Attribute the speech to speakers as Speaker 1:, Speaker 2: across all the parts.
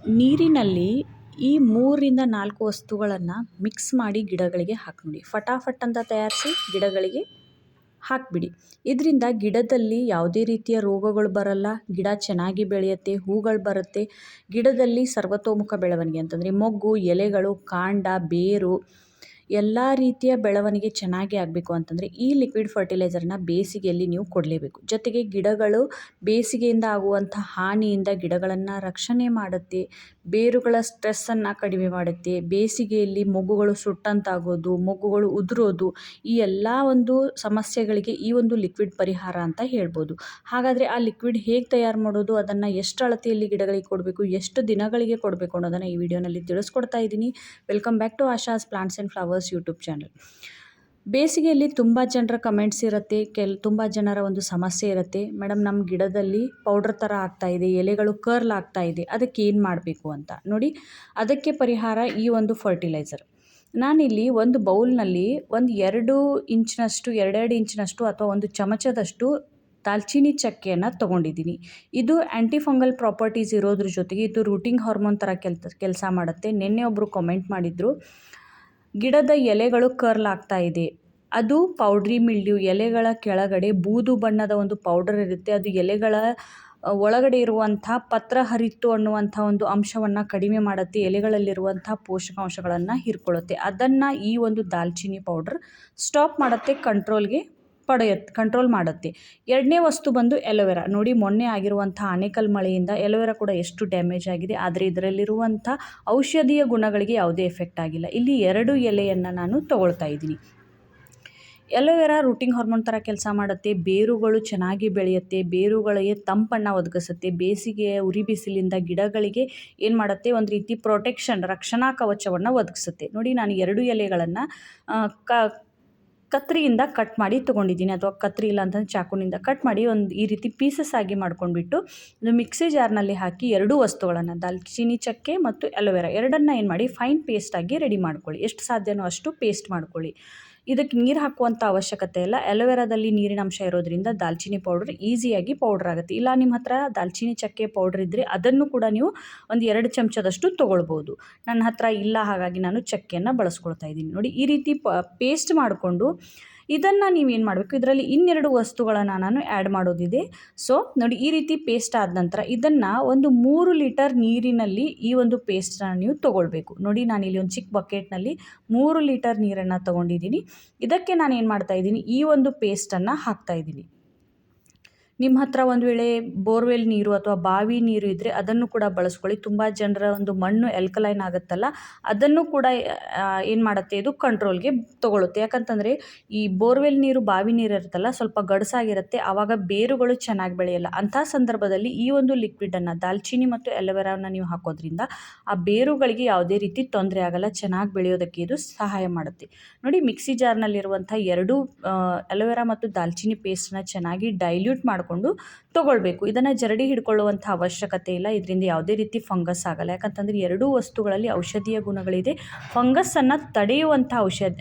Speaker 1: ನೀರಿನಲ್ಲಿ ಈ 3 ರಿಂದ 4 ವಸ್ತುಗಳನ್ನು ಮಿಕ್ಸ್ ಮಾಡಿ ಗಿಡಗಳಿಗೆ ಹಾಕಿ ನೋಡಿ. ಫಟಾಫಟ್ ಅಂತ ತಯಾರಿಸಿ ಗಿಡಗಳಿಗೆ ಹಾಕಿಬಿಡಿ. ಇದರಿಂದ ಗಿಡದಲ್ಲಿ ಯಾವುದೇ ರೀತಿಯ ರೋಗಗಳು ಬರಲ್ಲ, ಗಿಡ ಚೆನ್ನಾಗಿ ಬೆಳೆಯುತ್ತೆ, ಹೂಗಳು ಬರುತ್ತೆ. ಗಿಡದಲ್ಲಿ ಸರ್ವತೋಮುಖ ಬೆಳವಣಿಗೆ ಅಂತಂದರೆ ಮೊಗ್ಗು, ಎಲೆಗಳು, ಕಾಂಡ, ಬೇರು ಎಲ್ಲ ರೀತಿಯ ಬೆಳವಣಿಗೆ ಚೆನ್ನಾಗಿ ಆಗಬೇಕು ಅಂತಂದರೆ ಈ ಲಿಕ್ವಿಡ್ ಫರ್ಟಿಲೈಸರ್ನ ಬೇಸಿಗೆಯಲ್ಲಿ ನೀವು ಕೊಡಲೇಬೇಕು. ಜೊತೆಗೆ ಗಿಡಗಳು ಬೇಸಿಗೆಯಿಂದ ಆಗುವಂಥ ಹಾನಿಯಿಂದ ಗಿಡಗಳನ್ನು ರಕ್ಷಣೆ ಮಾಡುತ್ತೆ, ಬೇರುಗಳ ಸ್ಟ್ರೆಸ್ಸನ್ನು ಕಡಿಮೆ ಮಾಡುತ್ತೆ. ಬೇಸಿಗೆಯಲ್ಲಿ ಮೊಗ್ಗುಗಳು ಸುಟ್ಟಂತಾಗೋದು, ಮೊಗ್ಗುಗಳು ಉದುರೋದು, ಈ ಎಲ್ಲ ಒಂದು ಸಮಸ್ಯೆಗಳಿಗೆ ಈ ಒಂದು ಲಿಕ್ವಿಡ್ ಪರಿಹಾರ ಅಂತ ಹೇಳ್ಬೋದು. ಹಾಗಾದರೆ ಆ ಲಿಕ್ವಿಡ್ ಹೇಗೆ ತಯಾರು ಮಾಡೋದು, ಅದನ್ನು ಎಷ್ಟು ಅಳತೆಯಲ್ಲಿ ಗಿಡಗಳಿಗೆ ಕೊಡಬೇಕು, ಎಷ್ಟು ದಿನಗಳಿಗೆ ಕೊಡಬೇಕು ಅನ್ನೋದನ್ನು ಈ ವಿಡಿಯೋನಲ್ಲಿ ತಿಳಿಸ್ಕೊಡ್ತಾ ಇದ್ದೀನಿ. Welcome back to Asha's plants and flowers YouTube channel. ಬೇಸಿಗೆಯಲ್ಲಿ ತುಂಬ ಜನರ ಕಮೆಂಟ್ಸ್ ಇರುತ್ತೆ, ತುಂಬ ಜನರ ಒಂದು ಸಮಸ್ಯೆ ಇರುತ್ತೆ. ಮೇಡಮ್, ನಮ್ಮ ಗಿಡದಲ್ಲಿ ಪೌಡ್ರ್ ಥರ ಆಗ್ತಾಯಿದೆ, ಎಲೆಗಳು ಕರ್ಲ್ ಆಗ್ತಾಯಿದೆ, ಅದಕ್ಕೆ ಏನು ಮಾಡಬೇಕು ಅಂತ ನೋಡಿ. ಅದಕ್ಕೆ ಪರಿಹಾರ ಈ ಒಂದು ಫರ್ಟಿಲೈಸರ್. ನಾನಿಲ್ಲಿ ಒಂದು ಬೌಲ್ನಲ್ಲಿ ಒಂದು 2 ಇಂಚಿನಷ್ಟು 2 ಇಂಚಿನಷ್ಟು ಅಥವಾ 1 ಚಮಚದಷ್ಟು ದಾಲ್ಚಿನ್ನಿ ಚಕ್ಕೆಯನ್ನು ತೊಗೊಂಡಿದ್ದೀನಿ. ಇದು ಆ್ಯಂಟಿಫಂಗಲ್ ಪ್ರಾಪರ್ಟೀಸ್ ಇರೋದ್ರ ಜೊತೆಗೆ ಇದು ರೂಟಿಂಗ್ ಹಾರ್ಮೋನ್ ಥರ ಕೆಲಸ ಮಾಡುತ್ತೆ. ನಿನ್ನೆ ಒಬ್ಬರು ಕಾಮೆಂಟ್ ಮಾಡಿದರು, ಗಿಡದ ಎಲೆಗಳು ಕರ್ಲ್ ಆಗ್ತಾ ಇದೆ, ಅದು ಪೌಡ್ರಿ ಮಿಲ್ಡ್ಯೂ, ಎಲೆಗಳ ಕೆಳಗಡೆ ಬೂದು ಬಣ್ಣದ ಒಂದು ಪೌಡರ್ ಇರುತ್ತೆ, ಅದು ಎಲೆಗಳ ಒಳಗಡೆ ಇರುವಂಥ ಪತ್ರ ಹರಿತ್ತು ಅನ್ನುವಂಥ ಒಂದು ಅಂಶವನ್ನು ಕಡಿಮೆ ಮಾಡುತ್ತೆ, ಎಲೆಗಳಲ್ಲಿರುವಂಥ ಪೋಷಕಾಂಶಗಳನ್ನು ಹೀರ್ಕೊಳ್ಳುತ್ತೆ. ಅದನ್ನು ಈ ಒಂದು ದಾಲ್ಚಿನ್ನಿ ಪೌಡರ್ ಸ್ಟಾಪ್ ಮಾಡುತ್ತೆ, ಕಂಟ್ರೋಲ್ ಮಾಡುತ್ತೆ. ಎರಡನೇ ವಸ್ತು ಬಂದು ಎಲೋವೆರಾ. ನೋಡಿ, ಮೊನ್ನೆ ಆಗಿರುವಂಥ ಆನೇಕಲ್ ಮಳೆಯಿಂದ ಎಲೋವೆರಾ ಕೂಡ ಎಷ್ಟು ಡ್ಯಾಮೇಜ್ ಆಗಿದೆ, ಆದರೆ ಇದರಲ್ಲಿರುವಂಥ ಔಷಧೀಯ ಗುಣಗಳಿಗೆ ಯಾವುದೇ ಎಫೆಕ್ಟ್ ಆಗಿಲ್ಲ. ಇಲ್ಲಿ 2 ಎಲೆಯನ್ನು ನಾನು ತಗೊಳ್ತಾ ಇದ್ದೀನಿ. ಎಲೋವೆರಾ ರೂಟಿಂಗ್ ಹಾರ್ಮೋನ್ ಥರ ಕೆಲಸ ಮಾಡುತ್ತೆ, ಬೇರುಗಳು ಚೆನ್ನಾಗಿ ಬೆಳೆಯುತ್ತೆ, ಬೇರುಗಳಿಗೆ ತಂಪನ್ನು ಒದಗಿಸುತ್ತೆ. ಬೇಸಿಗೆಯ ಉರಿ ಬಿಸಿಲಿಂದ ಗಿಡಗಳಿಗೆ ಏನು ಮಾಡುತ್ತೆ, ಒಂದು ರೀತಿ ಪ್ರೊಟೆಕ್ಷನ್, ರಕ್ಷಣಾ ಕವಚವನ್ನು ಒದಗಿಸುತ್ತೆ. ನೋಡಿ, ನಾನು 2 ಎಲೆಗಳನ್ನು ಕತ್ರಿಯಿಂದ ಕಟ್ ಮಾಡಿ ತೊಗೊಂಡಿದ್ದೀನಿ, ಅಥವಾ ಕತ್ರಿ ಇಲ್ಲ ಅಂತಂದರೆ ಚಾಕುನಿಂದ ಕಟ್ ಮಾಡಿ ಈ ರೀತಿ ಪೀಸಸ್ ಆಗಿ ಮಾಡ್ಕೊಂಡ್ಬಿಟ್ಟು ಒಂದು ಮಿಕ್ಸಿ ಜಾರ್ನಲ್ಲಿ ಹಾಕಿ 2 ವಸ್ತುಗಳನ್ನು, ದಾಲ್ಚಿನ್ನಿ ಚಕ್ಕೆ ಮತ್ತು ಎಲೋವೆರಾ ಎರಡನ್ನು ಏನು ಮಾಡಿ ಫೈನ್ ಪೇಸ್ಟಾಗಿ ರೆಡಿ ಮಾಡ್ಕೊಳ್ಳಿ. ಎಷ್ಟು ಸಾಧ್ಯನೋ ಅಷ್ಟು ಪೇಸ್ಟ್ ಮಾಡ್ಕೊಳ್ಳಿ. ಇದಕ್ಕೆ ನೀರು ಹಾಕುವಂಥ ಅವಶ್ಯಕತೆ ಇಲ್ಲ. ಎಲೋವೆರಾದಲ್ಲಿ ನೀರಿನ ಅಂಶ ಇರೋದ್ರಿಂದ ದಾಲ್ಚಿನ್ನಿ ಪೌಡ್ರ್ ಈಸಿಯಾಗಿ ಪೌಡ್ರ್ ಆಗುತ್ತೆ. ಇಲ್ಲ ನಿಮ್ಮ ಹತ್ರ ದಾಲ್ಚಿನ್ನಿ ಚಕ್ಕೆ ಪೌಡ್ರ್ ಇದ್ದರೆ ಅದನ್ನು ಕೂಡ ನೀವು ಒಂದು 2 ಚಮಚದಷ್ಟು ತೊಗೊಳ್ಬೋದು. ನನ್ನ ಹತ್ರ ಇಲ್ಲ, ಹಾಗಾಗಿ ನಾನು ಚಕ್ಕೆಯನ್ನು ಬಳಸ್ಕೊಳ್ತಾ ಇದ್ದೀನಿ. ನೋಡಿ, ಈ ರೀತಿ ಪೇಸ್ಟ್ ಮಾಡಿಕೊಂಡು ಇದನ್ನು ನೀವೇನು ಮಾಡಬೇಕು, ಇದರಲ್ಲಿ ಇನ್ನೆರಡು ವಸ್ತುಗಳನ್ನು ನಾನು ಆ್ಯಡ್ ಮಾಡೋದಿದೆ. ಸೊ ನೋಡಿ, ಈ ರೀತಿ ಪೇಸ್ಟ್ ಆದ ನಂತರ ಇದನ್ನು ಒಂದು 3 ಲೀಟರ್ ನೀರಿನಲ್ಲಿ ಈ ಒಂದು ಪೇಸ್ಟನ್ನು ನೀವು ತೊಗೊಳ್ಬೇಕು. ನೋಡಿ, ನಾನಿಲ್ಲಿ ಒಂದು ಚಿಕ್ಕ ಬಕೆಟ್ನಲ್ಲಿ 3 ಲೀಟರ್ ನೀರನ್ನು ತೊಗೊಂಡಿದ್ದೀನಿ. ಇದಕ್ಕೆ ನಾನು ಏನು ಮಾಡ್ತಾಯಿದ್ದೀನಿ, ಈ ಒಂದು ಪೇಸ್ಟನ್ನು ಹಾಕ್ತಾಯಿದ್ದೀನಿ. ನಿಮ್ಮ ಹತ್ರ ಒಂದು ವೇಳೆ ಬೋರ್ವೆಲ್ ನೀರು ಅಥವಾ ಬಾವಿ ನೀರು ಇದ್ದರೆ ಅದನ್ನು ಕೂಡ ಬಳಸ್ಕೊಳ್ಳಿ. ತುಂಬ ಜನರ ಒಂದು ಮಣ್ಣು ಎಲ್ಕಲೈನ್ ಆಗುತ್ತಲ್ಲ, ಅದನ್ನು ಕೂಡ ಏನು ಮಾಡುತ್ತೆ, ಇದು ಕಂಟ್ರೋಲ್ಗೆ ತೊಗೊಳುತ್ತೆ. ಯಾಕಂತಂದರೆ ಈ ಬೋರ್ವೆಲ್ ನೀರು, ಬಾವಿ ನೀರು ಇರುತ್ತಲ್ಲ, ಸ್ವಲ್ಪ ಗಡಸಾಗಿರುತ್ತೆ, ಆವಾಗ ಬೇರುಗಳು ಚೆನ್ನಾಗಿ ಬೆಳೆಯಲ್ಲ. ಅಂಥ ಸಂದರ್ಭದಲ್ಲಿ ಈ ಒಂದು ಲಿಕ್ವಿಡನ್ನು, ದಾಲ್ಚಿನ್ನಿ ಮತ್ತು ಎಲೋವೆರಾವನ್ನು ನೀವು ಹಾಕೋದ್ರಿಂದ ಆ ಬೇರುಗಳಿಗೆ ಯಾವುದೇ ರೀತಿ ತೊಂದರೆ ಆಗಲ್ಲ, ಚೆನ್ನಾಗಿ ಬೆಳೆಯೋದಕ್ಕೆ ಇದು ಸಹಾಯ ಮಾಡುತ್ತೆ. ನೋಡಿ, ಮಿಕ್ಸಿ ಜಾರ್ನಲ್ಲಿರುವಂಥ 2 ಎಲೋವೆರಾ ಮತ್ತು ದಾಲ್ಚಿನ್ನಿ ಪೇಸ್ಟನ್ನ ಚೆನ್ನಾಗಿ ಡೈಲ್ಯೂಟ್ ಮಾಡಿಕೊಂಡು ತೊಗೊಳ್ಬೇಕು. ಇದನ್ನು ಜರಡಿ ಹಿಡ್ಕೊಳ್ಳುವಂಥ ಅವಶ್ಯಕತೆ ಇಲ್ಲ, ಇದರಿಂದ ಯಾವುದೇ ರೀತಿ ಫಂಗಸ್ ಆಗಲ್ಲ. ಯಾಕಂತಂದರೆ 2 ವಸ್ತುಗಳಲ್ಲಿ ಔಷಧೀಯ ಗುಣಗಳಿದೆ, ಫಂಗಸ್ಸನ್ನು ತಡೆಯುವಂಥ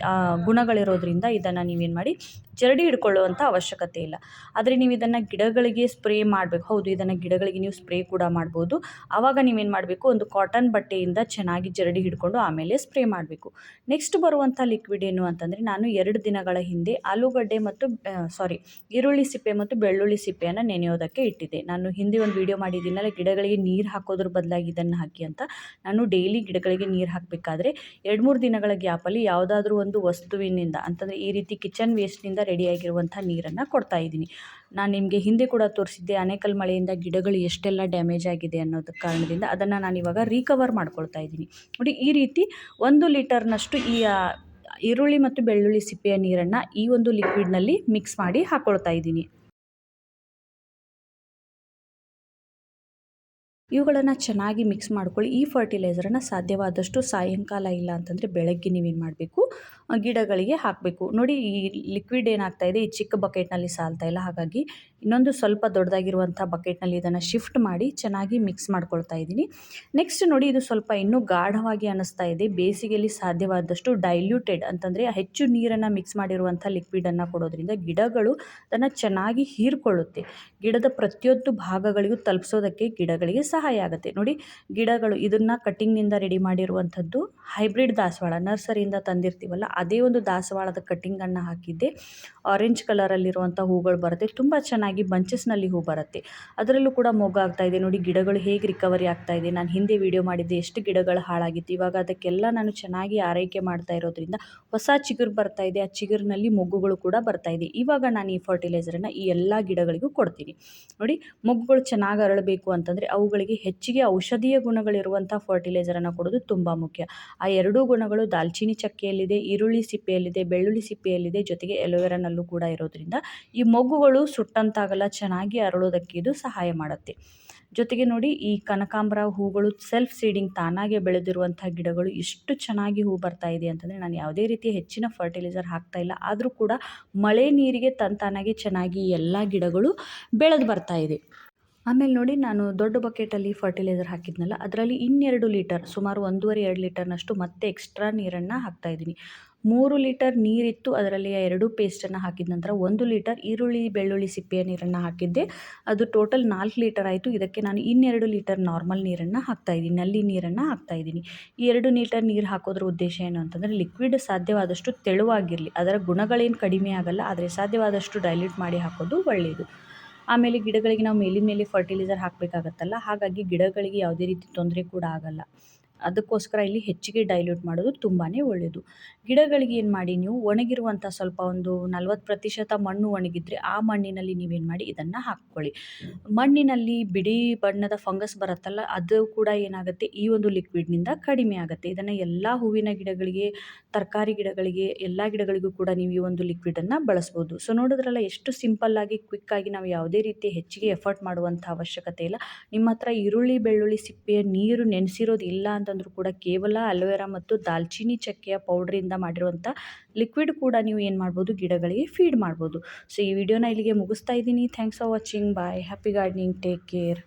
Speaker 1: ಗುಣಗಳಿರೋದ್ರಿಂದ ಇದನ್ನು ನೀವೇನು ಮಾಡಿ ಜರಡಿ ಹಿಡ್ಕೊಳ್ಳುವಂಥ ಅವಶ್ಯಕತೆ ಇಲ್ಲ. ಆದರೆ ನೀವು ಇದನ್ನು ಗಿಡಗಳಿಗೆ ಸ್ಪ್ರೇ ಮಾಡಬೇಕು. ಹೌದು, ಇದನ್ನು ಗಿಡಗಳಿಗೆ ನೀವು ಸ್ಪ್ರೇ ಕೂಡ ಮಾಡ್ಬೋದು. ಆವಾಗ ನೀವೇನು ಮಾಡಬೇಕು, ಒಂದು ಕಾಟನ್ ಬಟ್ಟೆಯಿಂದ ಚೆನ್ನಾಗಿ ಜರಡಿ ಹಿಡ್ಕೊಂಡು ಆಮೇಲೆ ಸ್ಪ್ರೇ ಮಾಡಬೇಕು. ನೆಕ್ಸ್ಟ್ ಬರುವಂಥ ಲಿಕ್ವಿಡ್ ಏನು ಅಂತಂದರೆ, ನಾನು 2 ದಿನಗಳ ಹಿಂದೆ ಆಲೂಗಡ್ಡೆ ಮತ್ತು ಈರುಳ್ಳಿ ಸಿಪ್ಪೆ ಮತ್ತು ಬೆಳ್ಳುಳ್ಳಿ ಸಿಪ್ಪೆಯನ್ನು ನೆನೆಯೋದಕ್ಕೆ ಇಟ್ಟಿದ್ದೆ. ನಾನು ಹಿಂದೆ ಒಂದು ವಿಡಿಯೋ ಮಾಡಿದ್ದೀನಲ್ಲ, ಗಿಡಗಳಿಗೆ ನೀರು ಹಾಕೋದ್ರ ಬದಲಾಗಿ ಇದನ್ನು ಹಾಕಿ ಅಂತ. ನಾನು ಡೈಲಿ ಗಿಡಗಳಿಗೆ ನೀರು ಹಾಕಬೇಕಾದ್ರೆ 2-3 ದಿನಗಳ ಗ್ಯಾಪಲ್ಲಿ ಯಾವುದಾದ್ರೂ ಒಂದು ವಸ್ತುವಿನಿಂದ, ಅಂತಂದರೆ ಈ ರೀತಿ ಕಿಚನ್ ವೇಸ್ಟ್ನಿಂದ ರೆಡಿಯಾಗಿರುವಂಥ ನೀರನ್ನು ಕೊಡ್ತಾ ಇದ್ದೀನಿ. ನಾನು ನಿಮಗೆ ಹಿಂದೆ ಕೂಡ ತೋರಿಸಿದ್ದೆ, ಆನೇಕಲ್ ಮಳೆಯಿಂದ ಗಿಡಗಳು ಎಷ್ಟೆಲ್ಲ ಡ್ಯಾಮೇಜ್ ಆಗಿದೆ ಅನ್ನೋದ ಕಾರಣದಿಂದ ಅದನ್ನು ನಾನು ಇವಾಗ ರೀಕವರ್ ಮಾಡ್ಕೊಳ್ತಾ ಇದ್ದೀನಿ. ನೋಡಿ, ಈ ರೀತಿ 1 ಲೀಟರ್ನಷ್ಟು ಈ ಈರುಳ್ಳಿ ಮತ್ತು ಬೆಳ್ಳುಳ್ಳಿ ಸಿಪ್ಪೆಯ ನೀರನ್ನು ಈ ಒಂದು ಲಿಕ್ವಿಡ್ನಲ್ಲಿ ಮಿಕ್ಸ್ ಮಾಡಿ ಹಾಕ್ಕೊಳ್ತಾ ಇದ್ದೀನಿ. ಇವುಗಳನ್ನು ಚೆನ್ನಾಗಿ ಮಿಕ್ಸ್ ಮಾಡ್ಕೊಳ್ಳಿ. ಈ ಫರ್ಟಿಲೈಸರನ್ನು ಸಾಧ್ಯವಾದಷ್ಟು ಸಾಯಂಕಾಲ, ಇಲ್ಲ ಅಂತಂದರೆ ಬೆಳಗ್ಗೆ ನೀವೇನು ಮಾಡಬೇಕು, ಗಿಡಗಳಿಗೆ ಹಾಕಬೇಕು. ನೋಡಿ, ಈ ಲಿಕ್ವಿಡ್ ಏನಾಗ್ತಾಯಿದೆ, ಈ ಚಿಕ್ಕ ಬಕೆಟ್ನಲ್ಲಿ ಸಾಲ್ತಾ ಇಲ್ಲ, ಹಾಗಾಗಿ ಇನ್ನೊಂದು ಸ್ವಲ್ಪ ದೊಡ್ಡದಾಗಿರುವಂಥ ಬಕೆಟ್ನಲ್ಲಿ ಇದನ್ನು ಶಿಫ್ಟ್ ಮಾಡಿ ಚೆನ್ನಾಗಿ ಮಿಕ್ಸ್ ಮಾಡ್ಕೊಳ್ತಾ ಇದ್ದೀನಿ. ನೆಕ್ಸ್ಟ್ ನೋಡಿ, ಇದು ಸ್ವಲ್ಪ ಇನ್ನೂ ಗಾಢವಾಗಿ ಅನ್ನಿಸ್ತಾ ಇದೆ. ಬೇಸಿಗೆಯಲ್ಲಿ ಸಾಧ್ಯವಾದಷ್ಟು ಡೈಲ್ಯೂಟೆಡ್ ಅಂತಂದರೆ ಹೆಚ್ಚು ನೀರನ್ನು ಮಿಕ್ಸ್ ಮಾಡಿರುವಂಥ ಲಿಕ್ವಿಡನ್ನು ಕೊಡೋದ್ರಿಂದ ಗಿಡಗಳು ಅದನ್ನು ಚೆನ್ನಾಗಿ ಹೀರ್ಕೊಳ್ಳುತ್ತೆ. ಗಿಡದ ಪ್ರತಿಯೊಂದು ಭಾಗಗಳಿಗೂ ತಲುಪಿಸೋದಕ್ಕೆ ಗಿಡಗಳಿಗೆ ಸಹಾಯ ಆಗುತ್ತೆ. ನೋಡಿ, ಗಿಡಗಳು ಇದನ್ನು ಕಟ್ಟಿಂಗ್ನಿಂದ ರೆಡಿ ಮಾಡಿರುವಂಥದ್ದು ಹೈಬ್ರಿಡ್ ದಾಸವಾಳ, ನರ್ಸರಿಯಿಂದ ತಂದಿರ್ತೀವಲ್ಲ ಅದೇ ಒಂದು ದಾಸವಾಳದ ಕಟ್ಟಿಂಗನ್ನು ಹಾಕಿದ್ದೆ. ಆರೆಂಜ್ ಕಲರಲ್ಲಿರುವಂಥ ಹೂಗಳು ಬರುತ್ತೆ, ತುಂಬ ಚೆನ್ನಾಗಿ ಬಂಚಸ್ನಲ್ಲಿ ಹೂ ಬರುತ್ತೆ. ಅದರಲ್ಲೂ ಕೂಡ ಮೊಗ್ಗಾಗ್ತಾ ಇದೆ. ನೋಡಿ ಗಿಡಗಳು ಹೇಗೆ ರಿಕವರಿ ಆಗ್ತಾ ಇದೆ. ನಾನು ಹಿಂದೆ ವಿಡಿಯೋ ಮಾಡಿದ್ದೆ ಎಷ್ಟು ಗಿಡಗಳು ಹಾಳಾಗಿತ್ತು. ಇವಾಗ ಅದಕ್ಕೆಲ್ಲ ನಾನು ಚೆನ್ನಾಗಿ ಆರೈಕೆ ಮಾಡ್ತಾ ಇರೋದ್ರಿಂದ ಹೊಸ ಚಿಗುರು ಬರ್ತಾ ಇದೆ. ಆ ಚಿಗುರಿನಲ್ಲಿ ಮೊಗ್ಗುಗಳು ಕೂಡ ಬರ್ತಾ ಇದೆ. ಇವಾಗ ನಾನು ಈ ಫರ್ಟಿಲೈಸರನ್ನು ಈ ಎಲ್ಲ ಗಿಡಗಳಿಗೂ ಕೊಡ್ತೀನಿ. ನೋಡಿ, ಮೊಗ್ಗುಗಳು ಚೆನ್ನಾಗಿ ಅರಳಬೇಕು ಅಂತಂದರೆ ಅವುಗಳಿಗೆ ಹೆಚ್ಚಿಗೆ ಔಷಧೀಯ ಗುಣಗಳಿರುವಂಥ ಫರ್ಟಿಲೈಸರನ್ನು ಕೊಡೋದು ತುಂಬ ಮುಖ್ಯ. ಆ ಎರಡೂ ಗುಣಗಳು ದಾಲ್ಚಿನ್ನಿ ಚಕ್ಕೆಯಲ್ಲಿದೆ, ಈರುಳ್ಳಿ ಸಿಪ್ಪೆಯಲ್ಲಿದೆ, ಬೆಳ್ಳುಳ್ಳಿ ಸಿಪ್ಪೆಯಲ್ಲಿದೆ, ಜೊತೆಗೆ ಎಲೋವೆರಾನಲ್ಲೂ ಕೂಡ ಇರೋದ್ರಿಂದ ಈ ಮೊಗ್ಗುಗಳು ಸುಟ್ಟಂತಾಗಲ್ಲ, ಚೆನ್ನಾಗಿ ಅರಳೋದಕ್ಕೆ ಇದು ಸಹಾಯ ಮಾಡುತ್ತೆ. ಜೊತೆಗೆ ನೋಡಿ, ಈ ಕನಕಾಂಬರ ಹೂಗಳು ಸೆಲ್ಫ್ ಸೀಡಿಂಗ್ ತಾನಾಗೆ ಬೆಳೆದಿರುವಂಥ ಗಿಡಗಳು ಎಷ್ಟು ಚೆನ್ನಾಗಿ ಹೂ ಬರ್ತಾ ಇದೆ ಅಂತಂದರೆ ನಾನು ಯಾವುದೇ ರೀತಿಯ ಹೆಚ್ಚಿನ ಫರ್ಟಿಲೈಸರ್ ಹಾಕ್ತಾ ಇಲ್ಲ. ಆದರೂ ಕೂಡ ಮಳೆ ನೀರಿಗೆ ತಂತಾನಾಗೆ ಚೆನ್ನಾಗಿ ಎಲ್ಲ ಗಿಡಗಳು ಬೆಳೆದು ಬರ್ತಾ ಇದೆ. ಆಮೇಲೆ ನೋಡಿ, ನಾನು ದೊಡ್ಡ ಬಕೆಟಲ್ಲಿ ಫರ್ಟಿಲೈಸರ್ ಹಾಕಿದ್ನಲ್ಲ ಅದರಲ್ಲಿ 2 ಲೀಟರ್, ಸುಮಾರು 1.5-2 ಲೀಟರ್ನಷ್ಟು ಮತ್ತೆ ಎಕ್ಸ್ಟ್ರಾ ನೀರನ್ನು ಹಾಕ್ತಾಯಿದ್ದೀನಿ. 3 ಲೀಟರ್ ನೀರಿತ್ತು, ಅದರಲ್ಲಿ 2 ಪೇಸ್ಟನ್ನು ಹಾಕಿದ ನಂತರ 1 ಲೀಟರ್ ಈರುಳ್ಳಿ ಬೆಳ್ಳುಳ್ಳಿ ಸಿಪ್ಪೆಯ ನೀರನ್ನು ಹಾಕಿದ್ದೆ. ಅದು ಟೋಟಲ್ 4 ಲೀಟರ್ ಆಯಿತು. ಇದಕ್ಕೆ ನಾನು 2 ಲೀಟರ್ ನಾರ್ಮಲ್ ನೀರನ್ನು ಹಾಕ್ತಾಯಿದ್ದೀನಿ, ನಲ್ಲಿ ನೀರನ್ನು ಹಾಕ್ತಾಯಿದ್ದೀನಿ. ಈ 2 ಲೀಟರ್ ನೀರು ಹಾಕೋದ್ರ ಉದ್ದೇಶ ಏನು ಅಂತಂದರೆ ಲಿಕ್ವಿಡ್ ಸಾಧ್ಯವಾದಷ್ಟು ತೆಳುವಾಗಿರಲಿ. ಅದರ ಗುಣಗಳೇನು ಕಡಿಮೆ ಆಗಲ್ಲ, ಆದರೆ ಸಾಧ್ಯವಾದಷ್ಟು ಡೈಲ್ಯೂಟ್ ಮಾಡಿ ಹಾಕೋದು ಒಳ್ಳೆಯದು. ಆಮೇಲೆ ಗಿಡಗಳಿಗೆ ನಾವು ಮೇಲಿನ ಮೇಲೆ ಫರ್ಟಿಲೈಸರ್ ಹಾಕಬೇಕಾಗತ್ತಲ್ಲ, ಹಾಗಾಗಿ ಗಿಡಗಳಿಗೆ ಯಾವುದೇ ರೀತಿ ತೊಂದರೆ ಕೂಡ ಆಗಲ್ಲ. ಅದಕ್ಕೋಸ್ಕರ ಇಲ್ಲಿ ಹೆಚ್ಚಿಗೆ ಡೈಲ್ಯೂಟ್ ಮಾಡೋದು ತುಂಬಾ ಒಳ್ಳೆಯದು. ಗಿಡಗಳಿಗೆ ಏನು ಮಾಡಿ, ನೀವು ಒಣಗಿರುವಂಥ ಸ್ವಲ್ಪ ಒಂದು 40% ಮಣ್ಣು ಒಣಗಿದ್ರೆ ಆ ಮಣ್ಣಿನಲ್ಲಿ ನೀವೇನು ಮಾಡಿ ಇದನ್ನು ಹಾಕ್ಕೊಳ್ಳಿ. ಮಣ್ಣಿನಲ್ಲಿ ಬಿಳಿ ಬಣ್ಣದ ಫಂಗಸ್ ಬರುತ್ತಲ್ಲ, ಅದು ಕೂಡ ಏನಾಗುತ್ತೆ ಈ ಒಂದು ಲಿಕ್ವಿಡ್ನಿಂದ ಕಡಿಮೆ ಆಗುತ್ತೆ. ಇದನ್ನು ಎಲ್ಲ ಹೂವಿನ ಗಿಡಗಳಿಗೆ, ತರಕಾರಿ ಗಿಡಗಳಿಗೆ, ಎಲ್ಲ ಗಿಡಗಳಿಗೂ ಕೂಡ ನೀವು ಈ ಒಂದು ಲಿಕ್ವಿಡನ್ನು ಬಳಸ್ಬೋದು. ಸೊ ನೋಡಿದ್ರಲ್ಲ, ಎಷ್ಟು ಸಿಂಪಲ್ಲಾಗಿ ಕ್ವಿಕ್ಕಾಗಿ ನಾವು ಯಾವುದೇ ರೀತಿ ಹೆಚ್ಚಿಗೆ ಎಫರ್ಟ್ ಮಾಡುವಂಥ ಅವಶ್ಯಕತೆ ಇಲ್ಲ. ನಿಮ್ಮ ಹತ್ರ ಈರುಳ್ಳಿ ಬೆಳ್ಳುಳ್ಳಿ ಸಿಪ್ಪೆಯ ನೀರು ನೆನೆಸಿರೋದು ಇಲ್ಲ ಅಂತಂದರೂ ಕೂಡ ಕೇವಲ ಅಲೋವೆರಾ ಮತ್ತು ದಾಲ್ಚಿನ್ನಿ ಚಕ್ಕೆಯ ಪೌಡ್ರಿಂದ ಮಾಡಿರುವಂಥ ಲಿಕ್ವಿಡ್ ಕೂಡ ನೀವು ಏನು ಮಾಡ್ಬೋದು, ಗಿಡಗಳಿಗೆ ಫೀಡ್ ಮಾಡ್ಬೋದು. ಸೊ ಈ ವಿಡಿಯೋನ ಇಲ್ಲಿಗೆ ಮುಗಿಸ್ತಾ ಇದ್ದೀನಿ. Thanks for watching. Bye. Happy gardening. Take care.